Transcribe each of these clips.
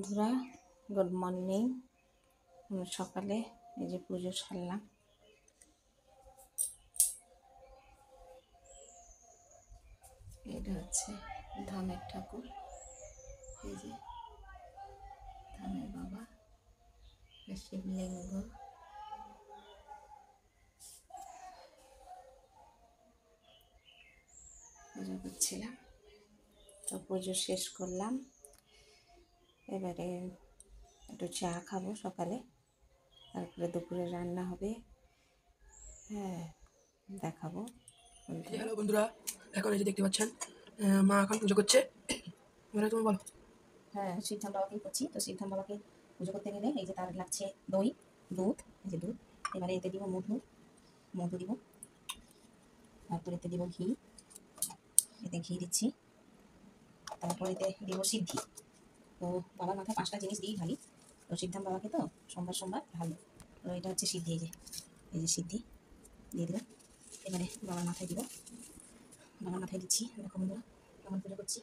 বন্ধুরা, good morning. সকালে এই যে পুজো সারলাম। এটা হচ্ছে ধামের ঠাকুর, এই যে ধামের বাবা, শিবলিঙ্গ। পুজো করছিলাম, তো পুজো শেষ করলাম। এবারে একটু চা খাবো সকালে, তারপরে দুপুরে রান্না হবে। হ্যাঁ, দেখাবো। হ্যালো বন্ধুরা, এখন এই যে দেখতে পাচ্ছেন মা এখন পুজো করছে। তুমি বলো। হ্যাঁ, শিবধাম বাবাকেই করছি। তো শিবধাম বাবাকে পুজো করতে গেলে এই যে তার লাগছে দই, দুধ, এই যে দুধ। এবারে এতে দিব মধু দিব, তারপর এতে দিব ঘি, এতে ঘি দিচ্ছি। তারপর এতে দিব সিদ্ধি। তো বাবার মাথায় 5টা জিনিস দিয়েই ঢালি। তো সিদ্ধাম বাবাকে তো সোমবার সোমবার ঢালি। তো এটা হচ্ছে সিদ্ধি, এই যে সিদ্ধি দিয়ে দিলাম। এবারে বাবার মাথায় দিব, বাবার মাথায় দিচ্ছি। দেখো বন্ধুরা, কেমন পুজো করছি।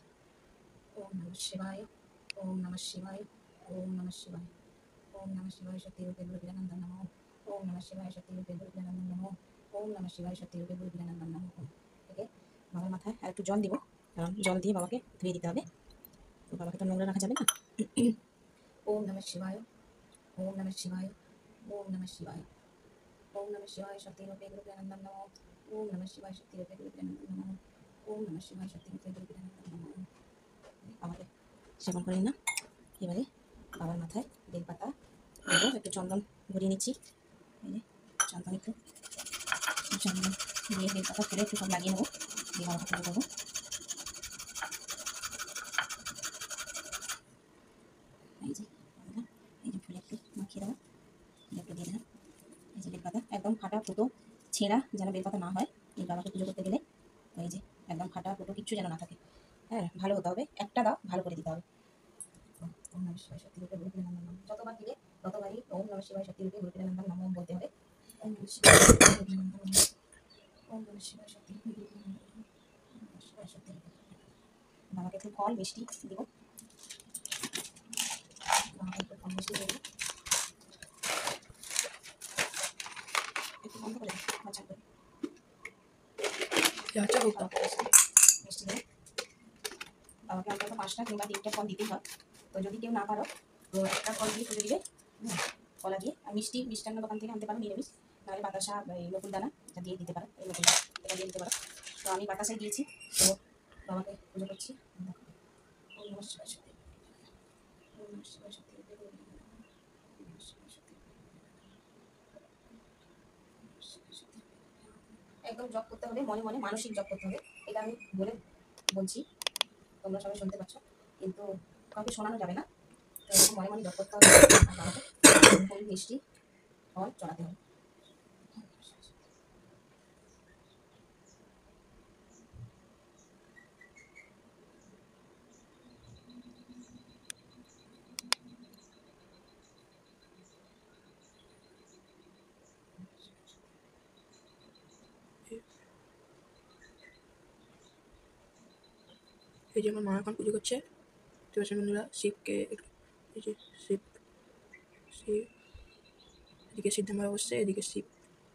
ওম নমঃ শিবায়, ওম নমঃ শিবায়, ওম নমঃ শিবায়, ওম নমঃ শিবায় শক্তি রূপে গুরু বিরানন্দন নমঃ, ওম নমঃ শিবায় শক্তি রূপে গুরু বিরানন্দন নমঃ, ওম নমঃ শিবায় শক্তি রূপে গুরু বিরানন্দন নমঃ। ওকে, বাবার মাথায় আর একটু জল দিব, কারণ জল দিয়ে বাবাকে ধুয়ে দিতে হবে। তো বাবাকে তো নোংরা রাখা যাবে না। ওম নমঃ শিবায়, ওম নমঃ শিবায়, ওম নমঃ শিবায়, ওম নমঃ শিবায় শক্তি রূপে গুরু বিরানন্দন নমঃ, ওম নমঃ শিবায় শক্তি রূপে গুরু বিরানন্দন নমঃ, ওম নমঃ শিবায় শক্তি রূপে গুরু বিরানন্দন নমঃ। বাবাকে সেবন করে না। এবারে বাবার মাথায় বেলপাতা দেবো, একটু চন্দন ঘুরিয়ে নিচ্ছি। এই যে চন্দন, একটু চন্দন দিয়ে বেলপাতা ফেলে একটু সব লাগিয়ে নেবো, দিয়ে বাবাকে পুজো করবো। এই যে এই যে ফুলে একটু মাখিয়ে দেবো, একটু দিয়ে দিলাম। এই যে বেলপাতা একদম ফাটা ফুটো ছেঁড়া যেন বেলপাতা না হয় এই বাবাকে পুজো করতে গেলে। তো এই যে একদম ফাটা ফুটো কিচ্ছু যেন না থাকে। হ্যাঁ, ভালো হতে হবে, একটা দাও ভালো করে দিতে হবে। ওম নমঃ শিবায় শক্তি রূপে গুরু বিরানন্দন নমঃ, যতবার দিলে ততবারই ওম নমঃ শিবায় শক্তি রূপে গুরু বিরানন্দন নমঃ বলতে হবে। ওম নমঃ শিবায় শক্তি রূপে গুরু বিরানন্দন নমঃ, ওম নমঃ শিবায় শক্তি রূপে গুরু বিরানন্দন নমঃ, ওম নমঃ শিবায় শক্তি রূপে। বাবাকে একটু ফল মিষ্টি দিব, বাবাকে একটু ফল মিষ্টি দিয়ে দেবো। একটু বন্ধ করে দাও, বাচ্চা করে মিষ্টি দেবো। বাবাকে অন্তত 5টা কিংবা 3টে ফল দিতেই হয়। তো যদি কেউ না পারো তো একটা ফল দিয়ে পুজো দিবে, কলা দিয়ে। আর মিষ্টি মিষ্টান্ন দোকান থেকে আনতে পারো, নিরামিষ, নাহলে বাতাসা এই নকুল দানা এটা দিয়ে দিতে পারো, এই নকুল এটা দিয়ে দিতে পারো। তো আমি বাতাসাই দিয়েছি। তো বাবাকে পুজো করছি। ওম নমঃ শিবায় শক্তি, ওম নমঃ শিবায় শক্তি রূপে গুরু বিরানন্দন নমঃ, ওম নমঃ শিবায় শক্তি রূপে গুরু বিরানন্দন নমঃ, ওম নমঃ শিবায় শক্তি রূপে গুরু বিরানন্দন নমঃ। একদম জপ করতে হবে, মনে মনে মানসিক জপ করতে হবে। এটা আমি বলছি, তোমরা সবাই শুনতে পাচ্ছ, কিন্তু কাউকে শোনানো যাবে না। তো এরকম মনে মনে জপ করতে হবে। আর বাবাকে ফুল মিষ্টি ফল চড়াতে হবে। এই যে আমার মা এখন পুজো করছে। দেখতে পাচ্ছেন বন্ধুরা, শিবকে এই যে শিব শিব এদিকে সিদ্ধান্ত বসছে, এদিকে শিব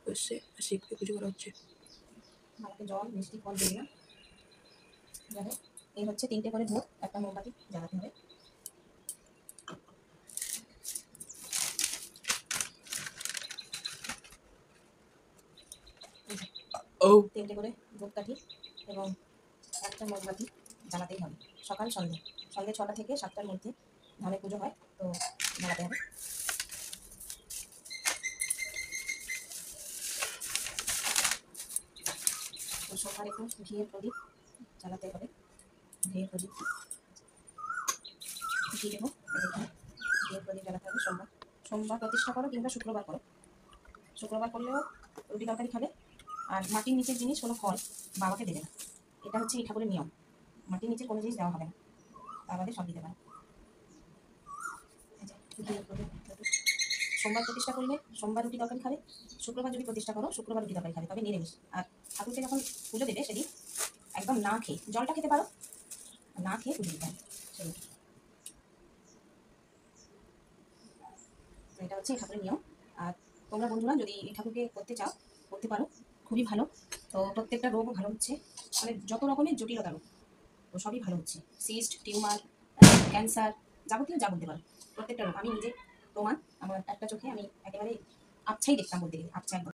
বসছে, আর শিবকে পুজো করা হচ্ছে। বাবাকে জল মিষ্টি ফল দিয়ে দিলাম। এবারে এই হচ্ছে 3টে করে ধূপ, একটা মোমবাতি জ্বালাতে হবে। ও 3টে করে ধূপকাঠি এবং একটা মোমবাতি জ্বালাতেই হবে, সকাল সন্ধে। সন্ধে 6টা থেকে 7টার মধ্যে ধামে পুজো হয়, তো জ্বালাতে হবে। তো সোমবার একটু ঘিয়ের প্রদীপ জ্বালাতে হবে, ঘিয়ের প্রদীপ ঘি দেবো। ঘিয়ের প্রদীপ জ্বালাতে হবে সোমবার। সোমবার প্রতিষ্ঠা করো কিংবা শুক্রবার করো, শুক্রবার করলেও রুটি তরকারি খাবে। আর মাটির নিচের জিনিস কোনো ফল বাবাকে দেবে না, এটা হচ্ছে এই ঠাকুরের নিয়ম। মাটির নিচের কোনো জিনিস দেওয়া হবে না, তার বাদে সব দিতে পারে। সোমবার প্রতিষ্ঠা করলে সোমবার রুটি তরকারি খাবে, শুক্রবার যদি প্রতিষ্ঠা করো শুক্রবার রুটি তরকারি খাবে, তবে নিরামিষ। আর ঠাকুরকে যখন পুজো দেবে সেদিন একদম না খেয়ে, জলটা খেতে পারো, না খেয়ে পুজো দিতে হবে। তো এটা হচ্ছে এই ঠাকুরের নিয়ম। আর তোমরা বন্ধুরা যদি এই ঠাকুরকে করতে চাও করতে পারো, খুবই ভালো। তো প্রত্যেকটা রোগও ভালো হচ্ছে, মানে যত রকমের জটিলতা রোগ তো সবই ভালো হচ্ছে। সিস্ট, টিউমার, ক্যান্সার, যাবতীয় যা বলতে পারো প্রত্যেকটা রোগ। আমি নিজে প্রমাণ, আমার একটা চোখে আমি একেবারে আবছাই দেখতাম বলতে গেলে, আবছা একদম।